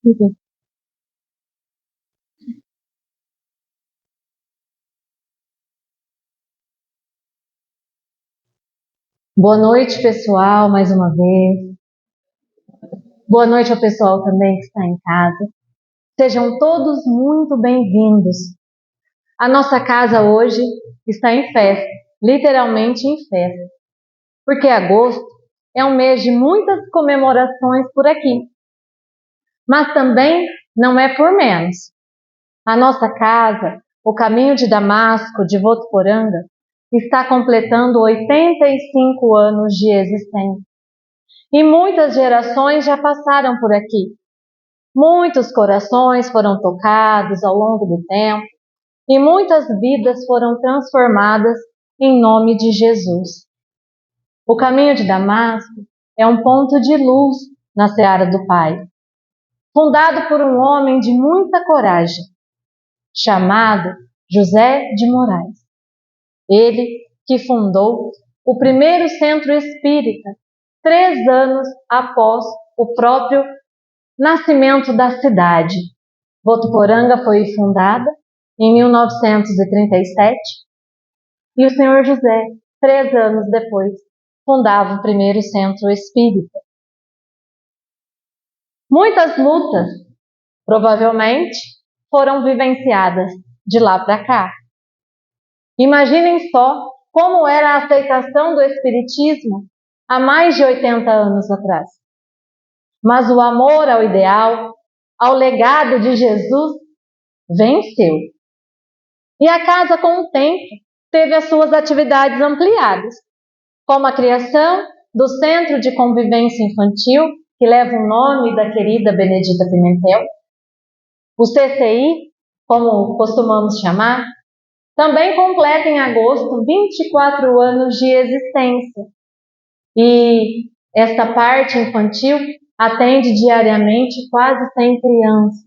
Uhum. Boa noite, pessoal, mais uma vez. Boa noite ao pessoal também que está em casa. Sejam todos muito bem-vindos. A nossa casa hoje está em festa, literalmente em festa, porque agosto é um mês de muitas comemorações por aqui. Mas também não é por menos. A nossa casa, o Caminho de Damasco de Votuporanga, está completando 85 anos de existência. E muitas gerações já passaram por aqui. Muitos corações foram tocados ao longo do tempo e muitas vidas foram transformadas em nome de Jesus. O Caminho de Damasco é um ponto de luz na seara do Pai, fundado por um homem de muita coragem, chamado José de Moraes. Ele que fundou o primeiro centro espírita 3 anos após o próprio nascimento da cidade. Votuporanga foi fundada em 1937 e o Senhor José, 3 anos depois, fundava o primeiro centro espírita. Muitas lutas, provavelmente, foram vivenciadas de lá para cá. Imaginem só como era a aceitação do espiritismo há mais de 80 anos atrás. Mas o amor ao ideal, ao legado de Jesus, venceu. E a casa, com o tempo, teve as suas atividades ampliadas, como a criação do Centro de Convivência Infantil, que leva o nome da querida Benedita Pimentel, o CCI, como costumamos chamar, também completa em agosto 24 anos de existência. E esta parte infantil atende diariamente quase 100 crianças.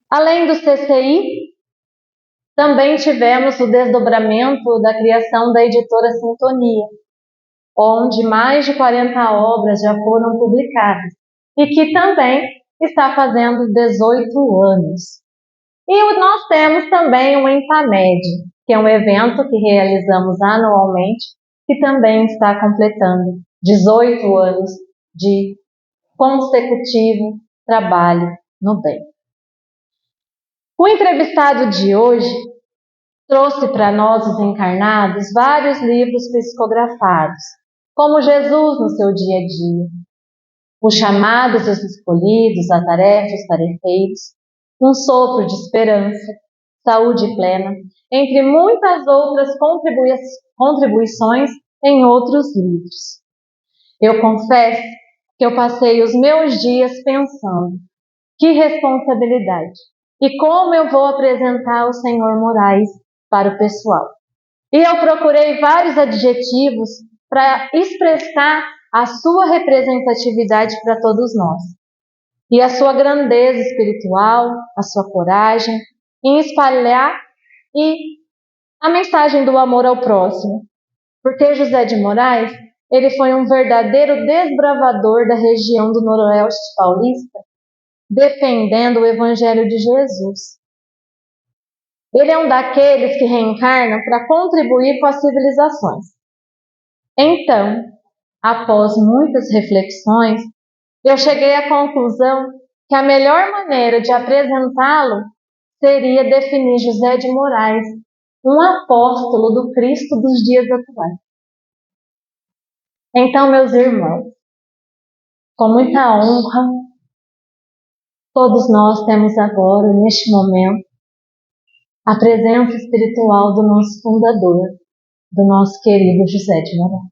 Além do CCI, também tivemos o desdobramento da criação da editora Sintonia, onde mais de 40 obras já foram publicadas e que também está fazendo 18 anos. E nós temos também o Empamed, que é um evento que realizamos anualmente, que também está completando 18 anos de consecutivo trabalho no bem. O entrevistado de hoje trouxe para nós, os encarnados, vários livros psicografados, como Jesus no seu dia a dia, Os Chamados e os Escolhidos, A Tarefa e os Tarefeiros, Um Sopro de Esperança, Saúde Plena, entre muitas outras contribuições em outros livros. Eu confesso que eu passei os meus dias pensando, que responsabilidade, e como eu vou apresentar o Senhor Moraes para o pessoal. E eu procurei vários adjetivos para expressar a sua representatividade para todos nós. E a sua grandeza espiritual, a sua coragem em espalhar a mensagem do amor ao próximo. Porque José de Moraes, ele foi um verdadeiro desbravador da região do Noroeste paulista, defendendo o Evangelho de Jesus. Ele é um daqueles que reencarnam para contribuir com as civilizações. Então, após muitas reflexões, eu cheguei à conclusão que a melhor maneira de apresentá-lo seria definir José de Moraes, um apóstolo do Cristo dos dias atuais. Então, meus irmãos, com muita honra, todos nós temos agora, neste momento, a presença espiritual do nosso fundador, do nosso querido José de Moraes.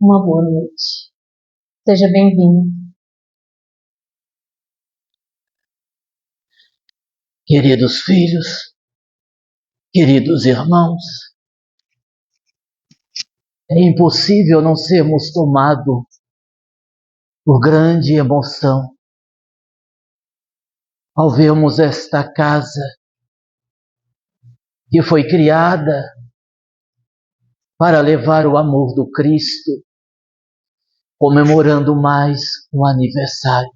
Uma boa noite. Seja bem-vindo. Queridos filhos, queridos irmãos, é impossível não sermos tomados por grande emoção ao vermos esta casa que foi criada para levar o amor do Cristo, comemorando mais um aniversário.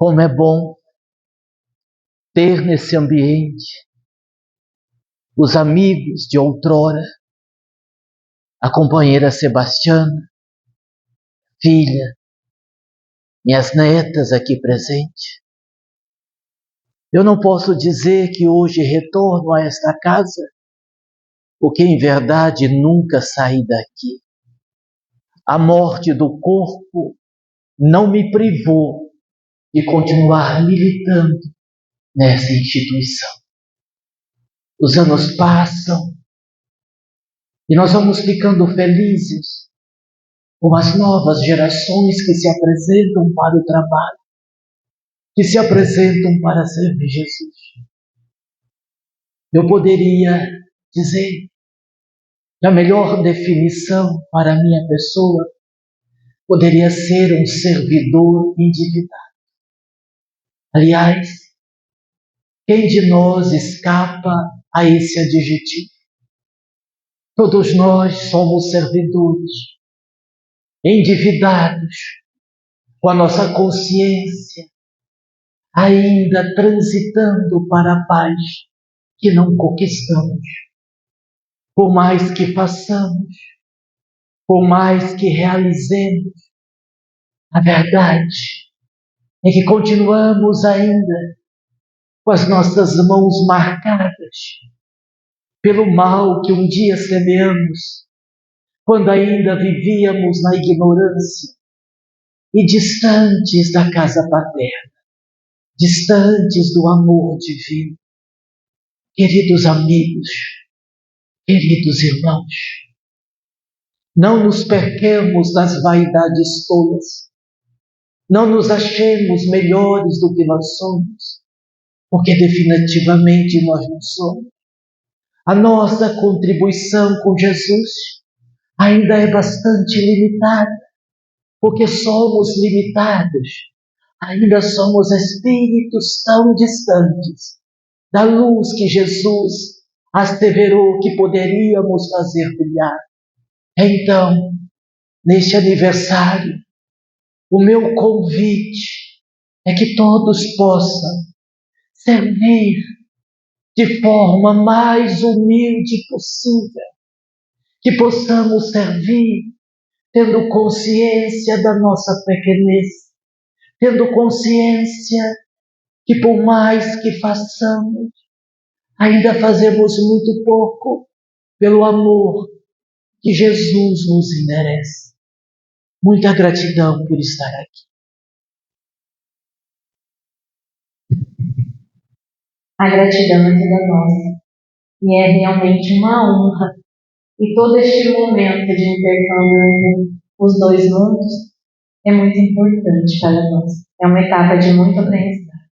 Como é bom ter nesse ambiente os amigos de outrora, a companheira Sebastiana, filha, minhas netas aqui presentes. Eu não posso dizer que hoje retorno a esta casa, porque em verdade nunca saí daqui. A morte do corpo não me privou de continuar militando nessa instituição. Os anos passam e nós vamos ficando felizes com as novas gerações que se apresentam para o trabalho, que se apresentam para servir Jesus. Eu poderia dizer que a melhor definição para a minha pessoa poderia ser um servidor endividado. Aliás, quem de nós escapa a esse adjetivo? Todos nós somos servidores, endividados, com a nossa consciência ainda transitando para a paz que não conquistamos. Por mais que façamos, por mais que realizemos, a verdade é que continuamos ainda com as nossas mãos marcadas pelo mal que um dia semeamos, quando ainda vivíamos na ignorância e distantes da casa paterna, distantes do amor divino. Queridos amigos, queridos irmãos, não nos percamos nas vaidades tolas, não nos achemos melhores do que nós somos, porque definitivamente nós não somos. A nossa contribuição com Jesus ainda é bastante limitada, porque somos limitados, ainda somos espíritos tão distantes da luz que Jesus asseverou que poderíamos fazer brilhar. Então, neste aniversário, o meu convite é que todos possam servir de forma mais humilde possível, que possamos servir tendo consciência da nossa pequenez, tendo consciência que por mais que façamos, ainda fazemos muito pouco pelo amor que Jesus nos merece. Muita gratidão por estar aqui. A gratidão é toda nossa e é realmente uma honra. E todo este momento de intercâmbio entre os dois mundos é muito importante para nós. É uma etapa de muito aprendizado.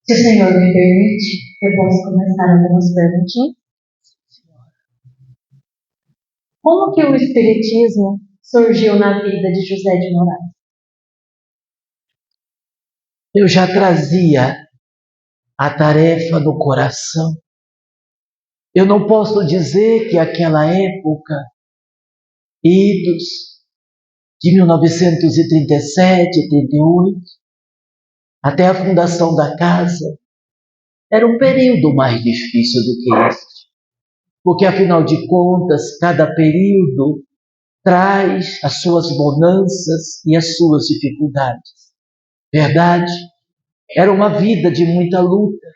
Se o Senhor me permite, eu posso começar algumas perguntinhas? Como que o Espiritismo surgiu na vida de José de Moraes? Eu já trazia a tarefa no coração. Eu não posso dizer que aquela época, idos de 1937, 38, até a fundação da casa, era um período mais difícil do que este. Porque, afinal de contas, cada período traz as suas bonanças e as suas dificuldades. Verdade? Era uma vida de muita luta,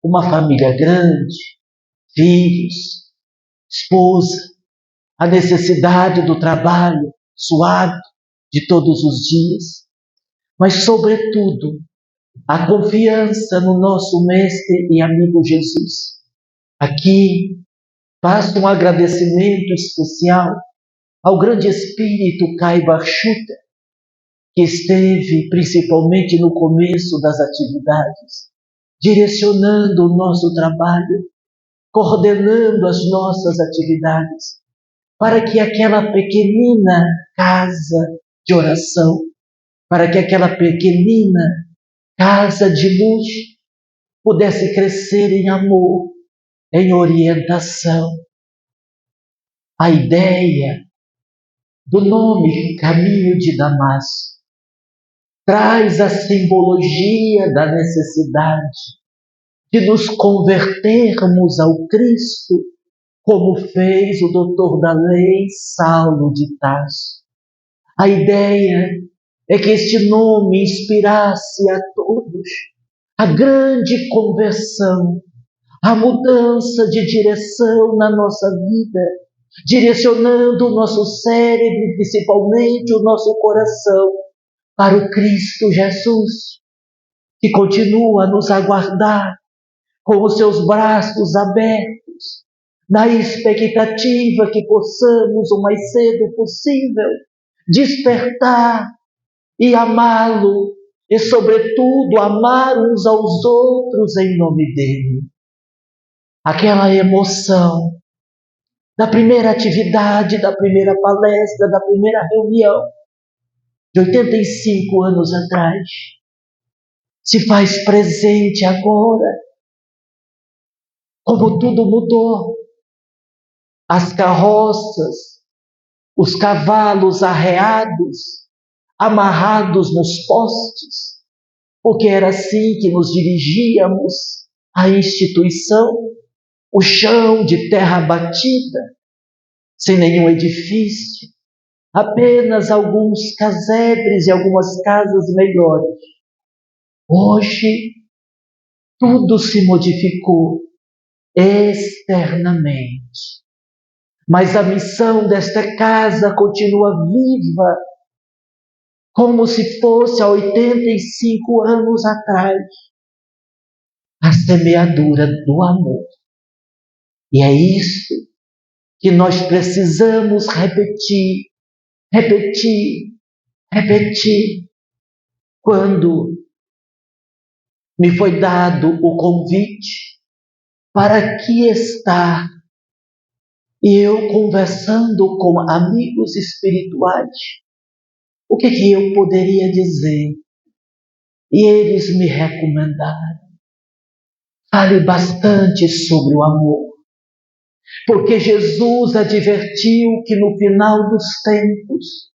uma família grande, filhos, esposa, a necessidade do trabalho suado de todos os dias, mas, sobretudo, a confiança no nosso Mestre e amigo Jesus. Aqui, faço um agradecimento especial ao grande espírito Kaiba Schutter, que esteve principalmente no começo das atividades, direcionando o nosso trabalho, coordenando as nossas atividades, para que aquela pequenina casa de oração, para que aquela pequenina casa de luz pudesse crescer em amor, em orientação. A ideia do nome Caminho de Damasco traz a simbologia da necessidade de nos convertermos ao Cristo, como fez o doutor da lei Saulo de Tarso. A ideia é que este nome inspirasse a todos a grande conversão, a mudança de direção na nossa vida, direcionando o nosso cérebro, principalmente o nosso coração, para o Cristo Jesus, que continua a nos aguardar com os seus braços abertos, na expectativa que possamos, o mais cedo possível, despertar e amá-lo, e, sobretudo, amar uns aos outros em nome dele. Aquela emoção da primeira atividade, da primeira palestra, da primeira reunião, de 85 anos atrás, se faz presente agora. Como tudo mudou, as carroças, os cavalos arreados, amarrados nos postes, porque era assim que nos dirigíamos à instituição, o chão de terra batida, sem nenhum edifício, apenas alguns casebres e algumas casas melhores. Hoje, tudo se modificou externamente, mas a missão desta casa continua viva, como se fosse há 85 anos atrás, a semeadura do amor. E é isso que nós precisamos repetir, quando me foi dado o convite para aqui estar e eu conversando com amigos espirituais, o que eu poderia dizer? E eles me recomendaram: fale bastante sobre o amor, porque Jesus advertiu que no final dos tempos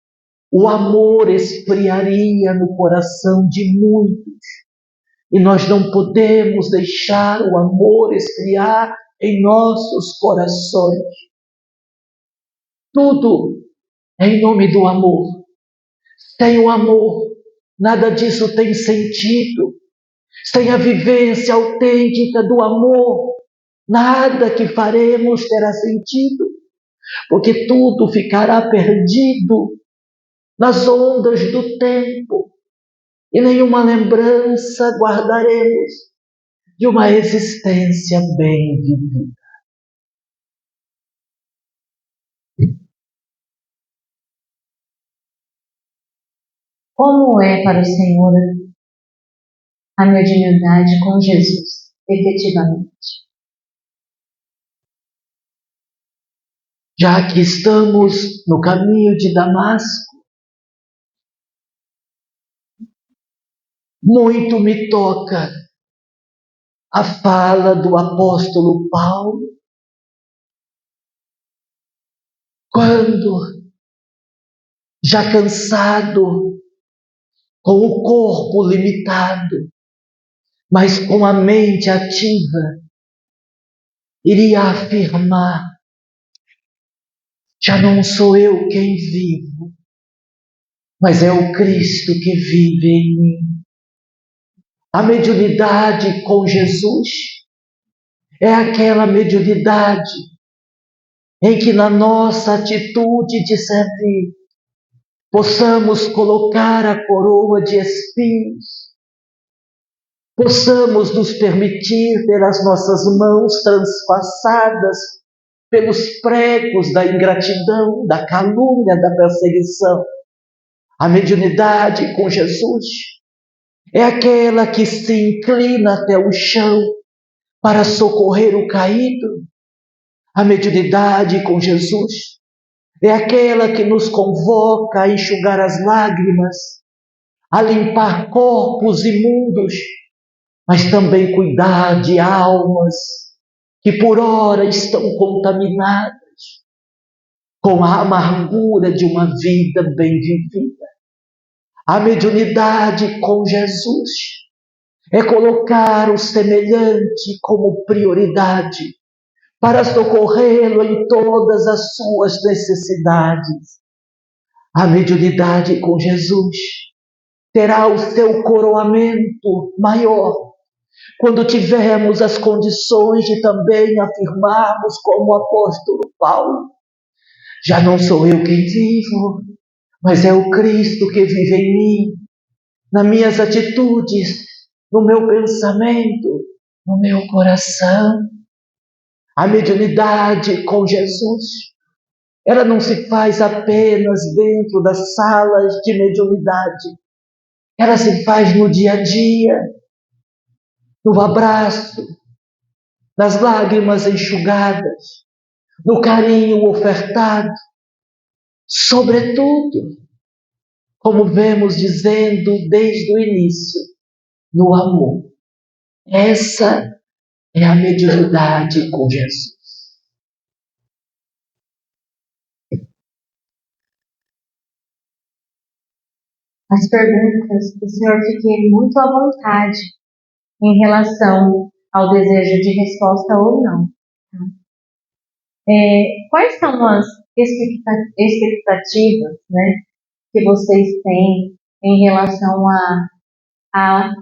o amor esfriaria no coração de muitos, e nós não podemos deixar o amor esfriar em nossos corações. Tudo é em nome do amor. Sem o amor, nada disso tem sentido. Sem a vivência autêntica do amor, nada que faremos terá sentido, porque tudo ficará perdido nas ondas do tempo e nenhuma lembrança guardaremos de uma existência bem vivida. Como é para o Senhor a mediunidade com Jesus, efetivamente? Já que estamos no caminho de Damasco, muito me toca a fala do apóstolo Paulo, quando, já cansado, com o corpo limitado, mas com a mente ativa, iria afirmar: já não sou eu quem vivo, mas é o Cristo que vive em mim. A mediunidade com Jesus é aquela mediunidade em que, na nossa atitude de servir, possamos colocar a coroa de espinhos, possamos nos permitir ter as nossas mãos transpassadas pelos pregos da ingratidão, da calúnia, da perseguição. A mediunidade com Jesus é aquela que se inclina até o chão para socorrer o caído. A mediunidade com Jesus é aquela que nos convoca a enxugar as lágrimas, a limpar corpos imundos, mas também cuidar de almas que por ora estão contaminadas com a amargura de uma vida bem vivida. A mediunidade com Jesus é colocar o semelhante como prioridade para socorrê-lo em todas as suas necessidades. A mediunidade com Jesus terá o seu coroamento maior quando tivermos as condições de também afirmarmos como o apóstolo Paulo: já não sou eu quem vivo, mas é o Cristo que vive em mim, nas minhas atitudes, no meu pensamento, no meu coração. A mediunidade com Jesus, ela não se faz apenas dentro das salas de mediunidade, ela se faz no dia a dia, no abraço, nas lágrimas enxugadas, no carinho ofertado, sobretudo, como vemos dizendo desde o início, no amor. Essa é a mediunidade com Jesus. As perguntas, o senhor fique muito à vontade em relação ao desejo de resposta ou não. Quais são as expectativas, né, que vocês têm em relação a...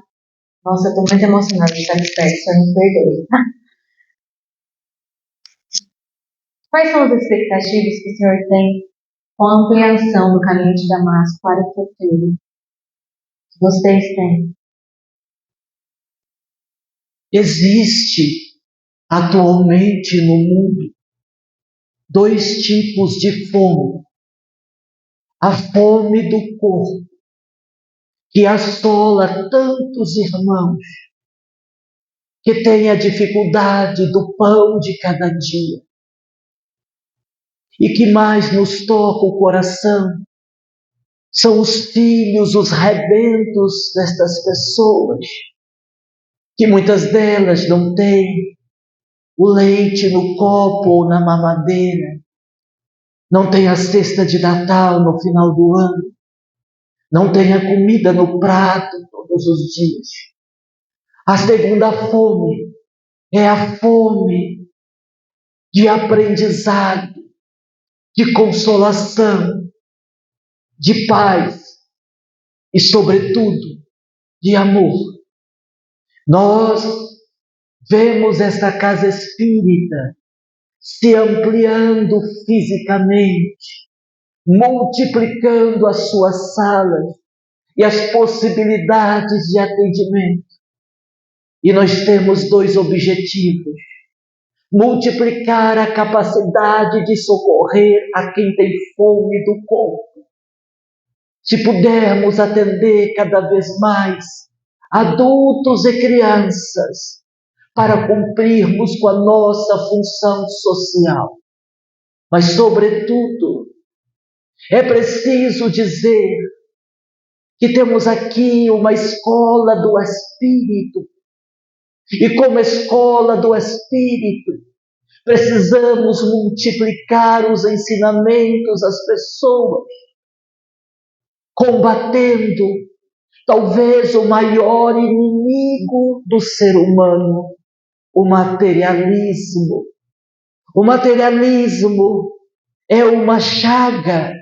Nossa, eu estou muito emocionada de estar aqui perto, o senhor me perdoe. Quais são as expectativas que o senhor tem com a ampliação do caminho de Damasco para o futuro? Vocês têm? Existe atualmente no mundo 2 tipos de fome. A fome do corpo, que assola tantos irmãos que têm a dificuldade do pão de cada dia. E que mais nos toca o coração são os filhos, os rebentos destas pessoas, que muitas delas não têm o leite no copo ou na mamadeira, não tem a cesta de Natal no final do ano, não tem a comida no prato todos os dias. A segunda fome é a fome de aprendizado, de consolação, de paz e, sobretudo, de amor. Nós vemos esta casa espírita se ampliando fisicamente, multiplicando as suas salas e as possibilidades de atendimento. E nós temos 2 objetivos: multiplicar a capacidade de socorrer a quem tem fome do corpo. Se pudermos atender cada vez mais adultos e crianças, para cumprirmos com a nossa função social. Mas, sobretudo, é preciso dizer que temos aqui uma escola do Espírito. E como escola do Espírito, precisamos multiplicar os ensinamentos às pessoas, combatendo talvez o maior inimigo do ser humano, o materialismo. O materialismo é uma chaga,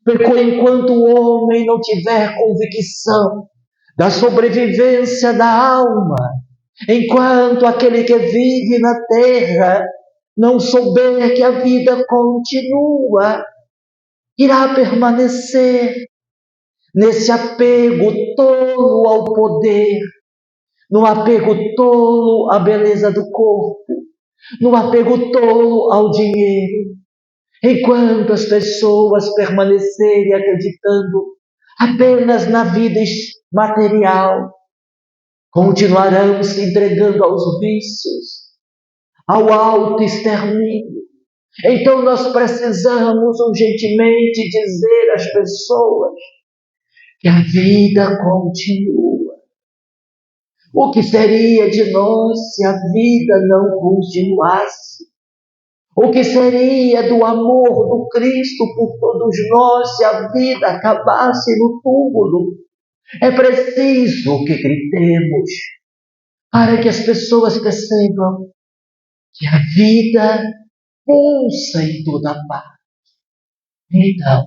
porque enquanto o homem não tiver convicção da sobrevivência da alma, enquanto aquele que vive na terra não souber que a vida continua, irá permanecer nesse apego tolo ao poder, no apego tolo à beleza do corpo, no apego tolo ao dinheiro. Enquanto as pessoas permanecerem acreditando apenas na vida material, continuarão se entregando aos vícios, ao autoextermínio. Então nós precisamos urgentemente dizer às pessoas que a vida continua. O que seria de nós se a vida não continuasse? O que seria do amor do Cristo por todos nós se a vida acabasse no túmulo? É preciso que gritemos para que as pessoas percebam que a vida pulsa em toda parte. Então,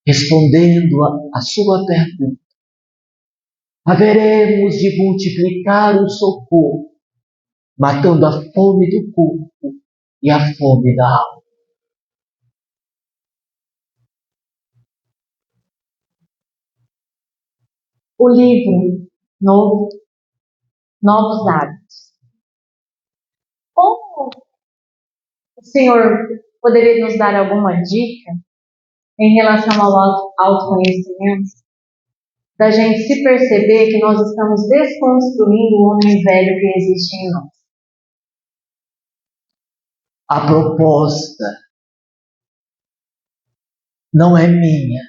respondendo a sua pergunta, haveremos de multiplicar o socorro, matando a fome do corpo e a fome da alma. O livro Novos Hábitos. Como o Senhor poderia nos dar alguma dica em relação ao autoconhecimento, da gente se perceber que nós estamos desconstruindo o homem velho que existe em nós? A proposta não é minha.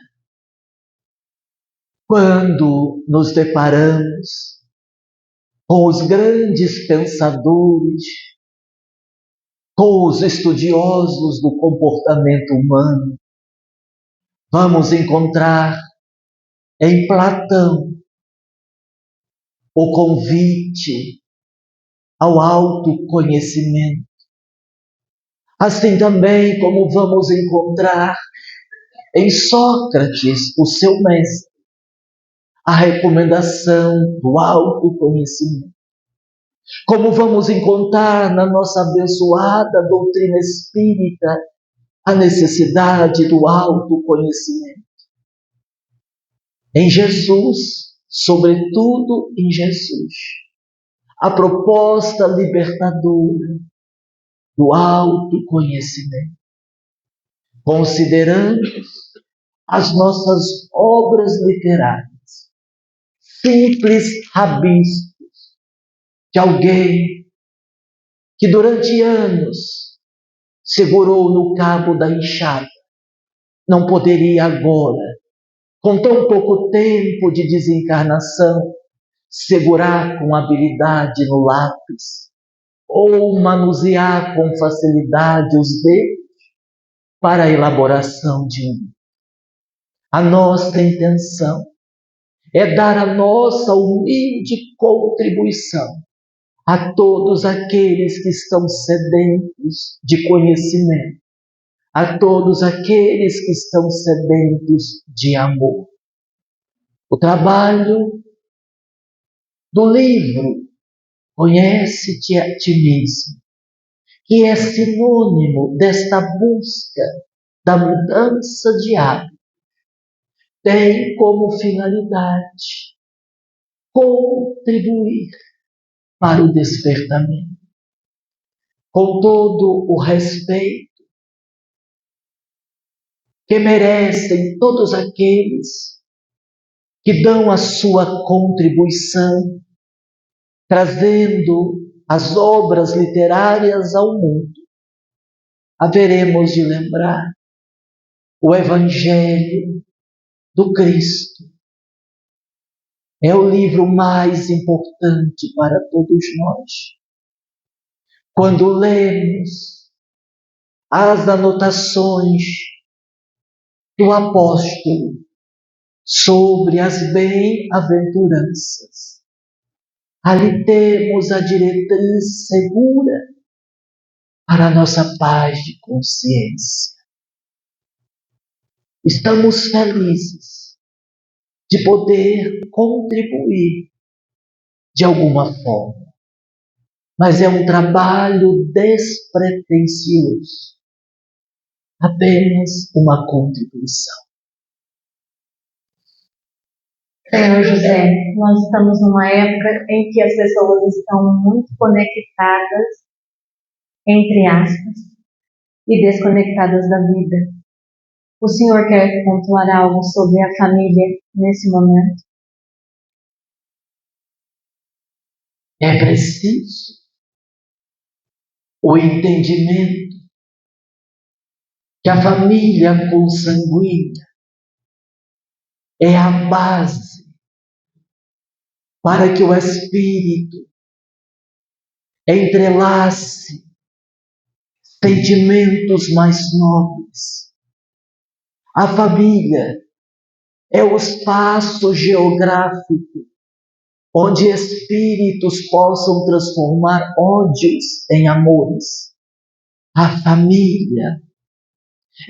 Quando nos deparamos com os grandes pensadores, com os estudiosos do comportamento humano, vamos encontrar em Platão o convite ao autoconhecimento. Assim também como vamos encontrar em Sócrates, o seu mestre, a recomendação do autoconhecimento. Como vamos encontrar na nossa abençoada doutrina espírita a necessidade do autoconhecimento. Em Jesus, sobretudo em Jesus, a proposta libertadora do autoconhecimento. Consideramos as nossas obras literárias simples rabiscos de alguém que durante anos segurou no cabo da enxada, não poderia agora, com tão pouco tempo de desencarnação, segurar com habilidade no lápis ou manusear com facilidade os dedos para a elaboração de um. A nossa intenção é dar a nossa humilde contribuição a todos aqueles que estão sedentos de conhecimento, a todos aqueles que estão sedentos de amor. O trabalho do livro Conhece-te a ti mesmo, que é sinônimo desta busca da mudança de hábito, tem como finalidade contribuir para o despertamento. Com todo o respeito que merecem todos aqueles que dão a sua contribuição, trazendo as obras literárias ao mundo, haveremos de lembrar o Evangelho do Cristo. É o livro mais importante para todos nós. Quando lemos as anotações do apóstolo sobre as bem-aventuranças, ali temos a diretriz segura para a nossa paz de consciência. Estamos felizes de poder contribuir de alguma forma, mas é um trabalho despretensioso, apenas uma contribuição. Senhor José, nós estamos numa época em que as pessoas estão muito conectadas, entre aspas, e desconectadas da vida. O Senhor quer pontuar algo sobre a família nesse momento? É preciso o entendimento que a família consanguínea é a base para que o espírito entrelace sentimentos mais nobres. A família é o espaço geográfico onde espíritos possam transformar ódios em amores. A família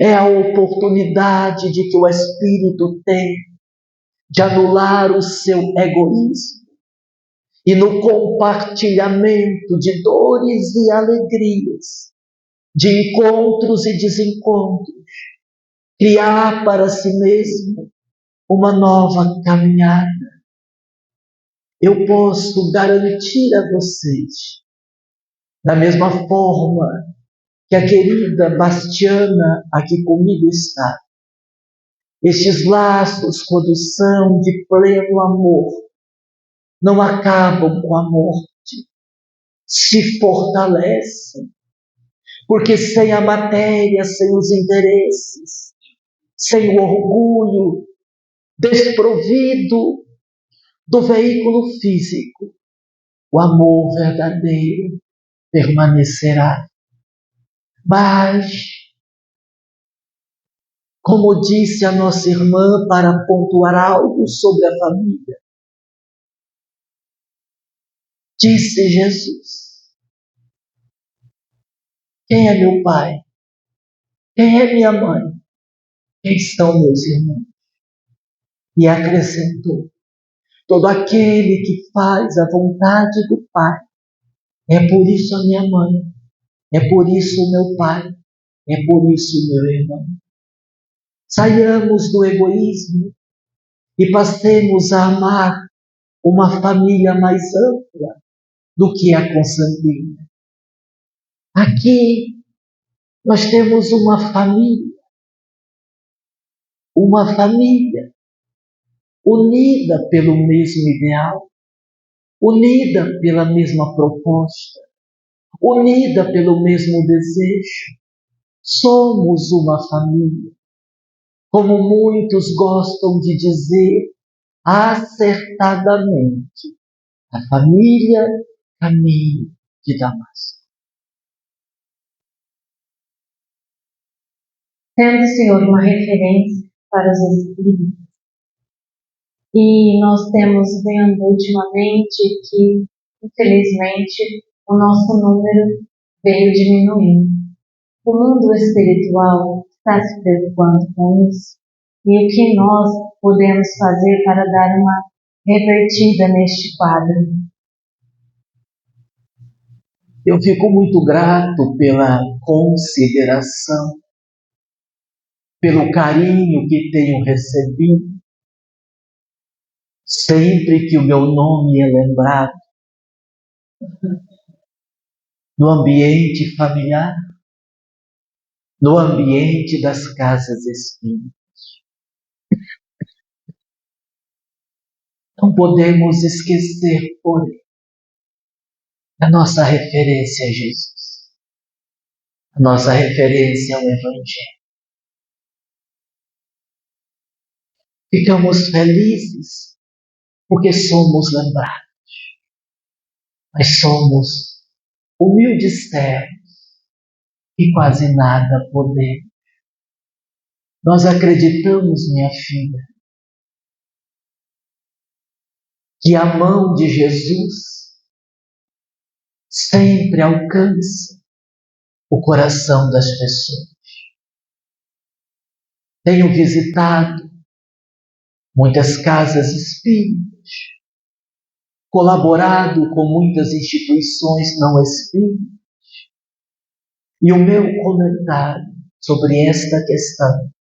é a oportunidade de que o espírito tem de anular o seu egoísmo e no compartilhamento de dores e alegrias, de encontros e desencontros, criar para si mesmo uma nova caminhada. Eu posso garantir a vocês, da mesma forma que a querida Bastiana aqui comigo está, estes laços, quando são de pleno amor, não acabam com a morte, se fortalecem, porque sem a matéria, sem os interesses, sem o orgulho, desprovido do veículo físico, o amor verdadeiro permanecerá. Mas, como disse a nossa irmã, para pontuar algo sobre a família, disse Jesus: quem é meu pai? Quem é minha mãe? Quem são meus irmãos? E acrescentou: todo aquele que faz a vontade do Pai. É por isso a minha mãe, é por isso o meu pai, é por isso o meu irmão. Saiamos do egoísmo e passemos a amar uma família mais ampla do que a consanguínea. Aqui nós temos uma família unida pelo mesmo ideal, unida pela mesma proposta, unida pelo mesmo desejo. Somos uma família, como muitos gostam de dizer acertadamente, a família Caminho de Damasco. Sendo, Senhor, uma referência para os espíritos, e nós temos vendo ultimamente que, infelizmente, o nosso número veio diminuindo. O mundo espiritual está se preocupando com isso, e o que nós podemos fazer para dar uma revertida neste quadro? Eu fico muito grato pela consideração, pelo carinho que tenho recebido, sempre que o meu nome é lembrado, no ambiente familiar, no ambiente das casas espíritas. Não podemos esquecer, porém, a nossa referência a Jesus. A nossa referência ao Evangelho. Ficamos felizes porque somos lembrados, mas somos humildes servos e quase nada podemos. Nós acreditamos, minha filha, que a mão de Jesus sempre alcança o coração das pessoas. Tenho visitado muitas casas espíritas, colaborado com muitas instituições não espíritas, e o meu comentário sobre esta questão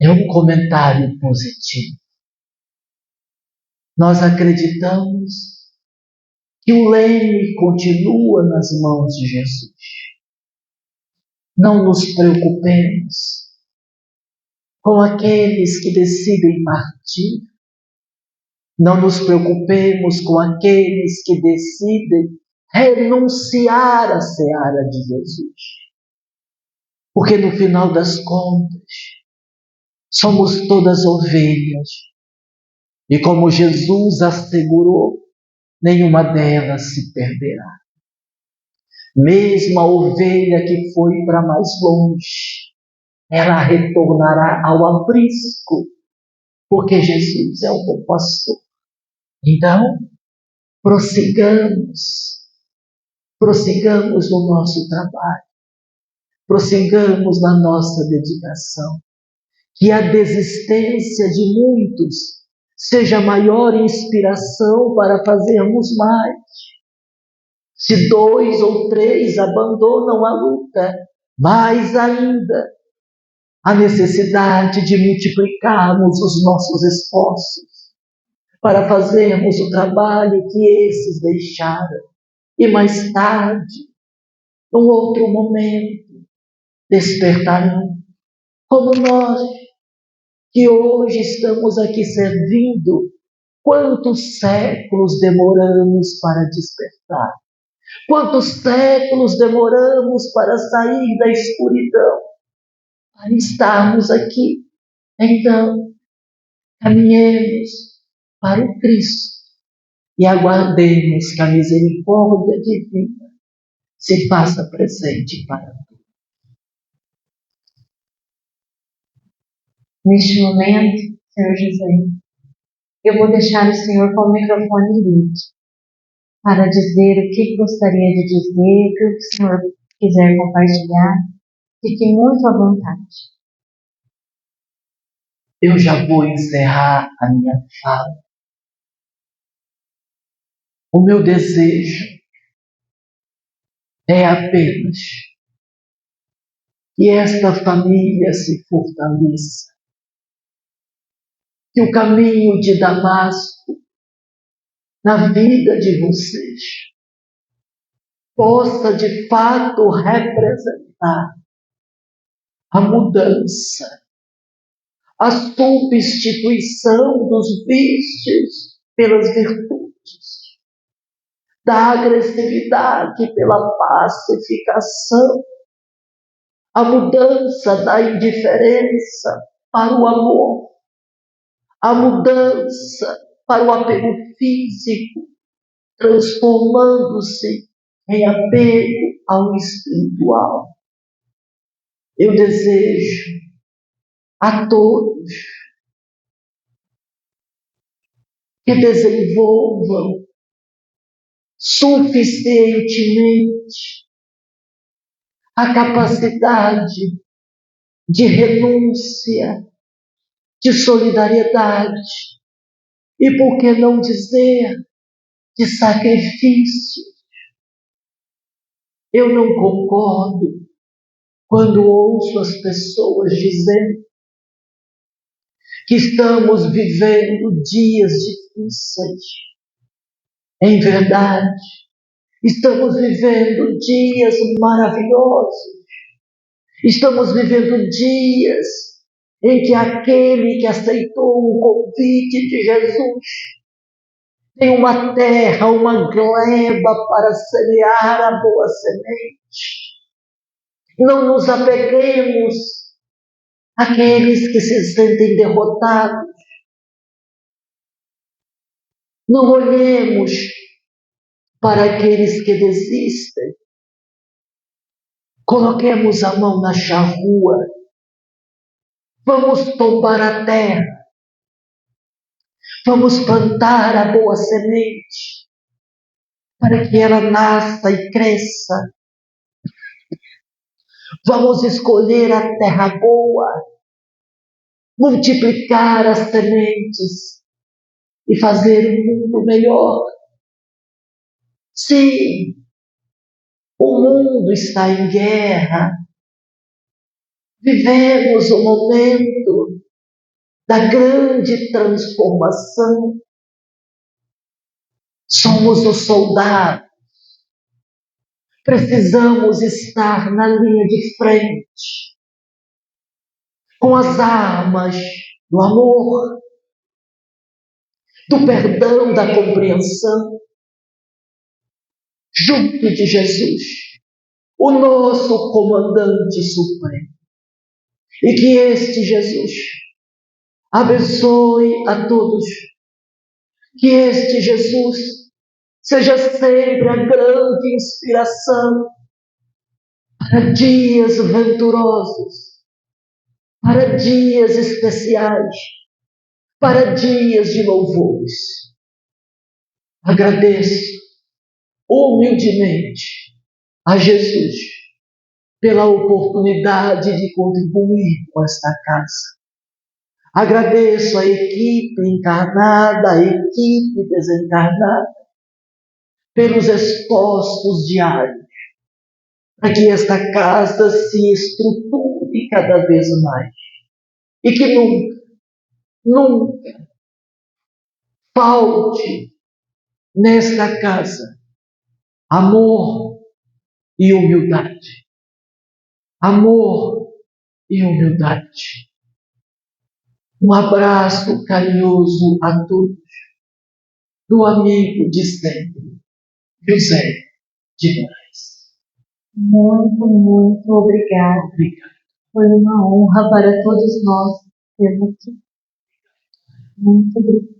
é um comentário positivo. Nós acreditamos que o leme continua nas mãos de Jesus. Não nos preocupemos com aqueles que decidem partir. Não nos preocupemos com aqueles que decidem renunciar à seara de Jesus. Porque no final das contas, somos todas ovelhas. E como Jesus assegurou, nenhuma delas se perderá. Mesmo a ovelha que foi para mais longe, ela retornará ao aprisco, porque Jesus é o bom pastor. Então, prossigamos no nosso trabalho, prossigamos na nossa dedicação, que a desistência de muitos seja a maior inspiração para fazermos mais. Se 2 ou 3 abandonam a luta, mais ainda a necessidade de multiplicarmos os nossos esforços para fazermos o trabalho que esses deixaram. E mais tarde, num outro momento, despertarão, como nós, que hoje estamos aqui servindo. Quantos séculos demoramos para despertar? Quantos séculos demoramos para sair da escuridão, para estarmos aqui? Então, caminhemos para o Cristo e aguardemos que a misericórdia divina se faça presente para nós. Neste momento, Senhor José, eu vou deixar o Senhor com o microfone livre para dizer o que gostaria de dizer, o que o Senhor quiser compartilhar. Fique muito à vontade. Eu já vou encerrar a minha fala. O meu desejo é apenas que esta família se fortaleça, que o caminho de Damasco na vida de vocês possa de fato representar a mudança, a substituição dos vícios pelas virtudes, da agressividade pela pacificação, a mudança da indiferença para o amor, a mudança para o apego físico, transformando-se em apego ao espiritual. Eu desejo a todos que desenvolvam suficientemente a capacidade de renúncia, de solidariedade e, por que não dizer, de sacrifício. Eu não concordo quando ouço as pessoas dizendo que estamos vivendo dias difíceis. Em verdade, estamos vivendo dias maravilhosos. Estamos vivendo dias em que aquele que aceitou o convite de Jesus tem uma terra, uma gleba para semear a boa semente. Não nos apeguemos àqueles que se sentem derrotados. Não olhemos para aqueles que desistem. Coloquemos a mão na charrua. Vamos tombar a terra. Vamos plantar a boa semente para que ela nasça e cresça. Vamos escolher a terra boa, multiplicar as sementes e fazer um mundo melhor. Sim, o mundo está em guerra. Vivemos o momento da grande transformação. Somos os soldados. Precisamos estar na linha de frente, com as armas do amor, do perdão, da compreensão, junto de Jesus, o nosso comandante supremo. E que este Jesus abençoe a todos. Que este Jesus seja sempre a grande inspiração para dias venturosos, para dias especiais, para dias de louvores. Agradeço humildemente a Jesus pela oportunidade de contribuir com esta casa. Agradeço a equipe encarnada, a equipe desencarnada, pelos esforços diários, para que esta casa se estruture cada vez mais e que nunca falte nesta casa amor e humildade. Amor e humildade. Um abraço carinhoso a todos, do amigo de sempre, José de Moraes. Muito, muito obrigada. Foi uma honra para todos nós tê-lo aqui. Muito obrigada.